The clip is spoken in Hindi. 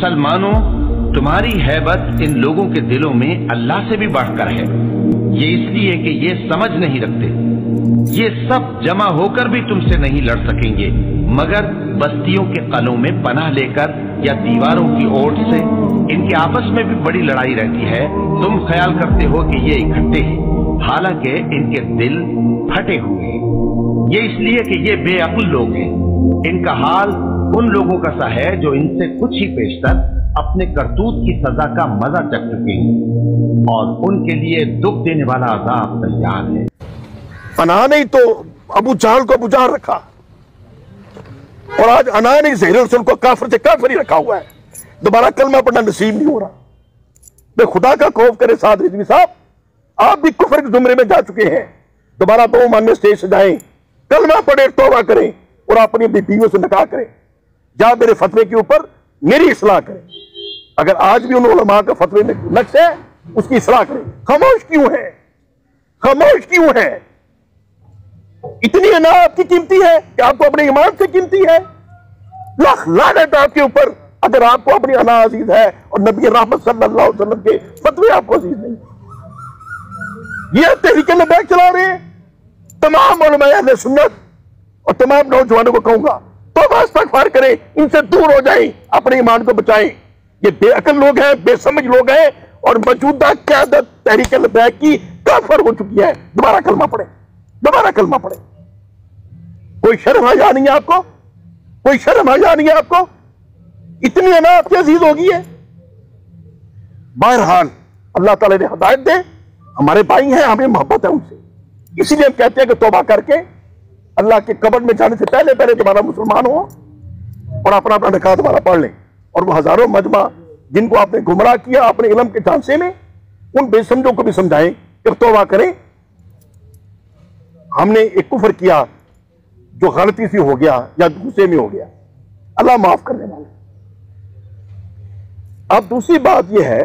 मुसलमानों, तुम्हारी हैबत इन लोगों के दिलों में अल्लाह से भी बढ़कर है। ये इसलिए कि ये समझ नहीं रखते। ये सब जमा होकर भी तुमसे नहीं लड़ सकेंगे, मगर बस्तियों के कलों में पनाह लेकर या दीवारों की ओट से। इनके आपस में भी बड़ी लड़ाई रहती है। तुम ख्याल करते हो कि ये इकट्ठे हैं, हालांकि इनके दिल फटे हुए हैं। ये इसलिए कि ये बेअक्ल लोग हैं। इनका हाल उन लोगों का सा है जो इनसे कुछ ही पेशतर अपने करतूत की सजा का मजा चख चुके हैं, और उनके लिए दुख देने वाला अजाब तैयार है। अना नहीं तो अबू जहल को अबू जहल रखा, और आज अना नहीं ज़हीर रसूल को काफिर से काफिर ही रखा हुआ है। दोबारा कलमा पढ़ना नसीब नहीं हो रहा। मैं खुदा का खौफ करे साद रिजवी साहब, आप भी कुफर के जुमरे में जा चुके हैं। दोबारा तो मानने स्टेज से जाएं, कलमा पढ़े, तौबा करें और अपनी बीवियों से निकाह करें, या मेरे फतवे के ऊपर मेरी इस्लाह करें। अगर आज भी उन उलमा का फतवे में नक्श है, उसकी इस्लाह करें। खामोश क्यों है? खामोश क्यों है? इतनी अना आपकी कीमती है कि आपको अपने ईमान से कीमती है? लाख लानत आपके ऊपर अगर आपको अपनी अना अजीज है और नबी रहमत सल्लल्लाहु अलैहि वसल्लम के फतवे आपको अजीज नहीं। ये तहरीक लबैक चला रहे हैं। तमाम उलमा अहले सुन्नत और तमाम नौजवानों को कहूंगा, तौबा इस्तगफार करें, इनसे दूर हो जाएं, अपने ईमान को बचाएं। ये बेअक्ल लोग हैं, बेसमझ लोग हैं, और मौजूदा क़यादत तहरीक लबैक की काफिर हो चुकी है। दोबारा कलमा पढ़े, दोबारा कलमा पढ़े। कोई शर्म हया नहीं है आपको? कोई शर्म हया नहीं है आपको? इतनी अना आपकी अजीज होगी है। बहरहाल अल्लाह ताला ने हिदायत दे। हमारे भाई हैं, हमें मोहब्बत है उनसे, इसीलिए हम कहते हैं कि तौबा करके अल्लाह के कब्र में जाने से पहले पहले दोबारा मुसलमान हो और अपना अपना निकाह दोबारा पढ़ लें। और वो हजारों मजमा जिनको आपने गुमराह किया अपने इल्म के झांसे में, उन बेसमझों को भी समझाएं कि तौबा करें। हमने एक कुफर किया जो गलती से हो गया या गुस्से में हो गया, अल्लाह माफ करने वाला। अब दूसरी बात यह है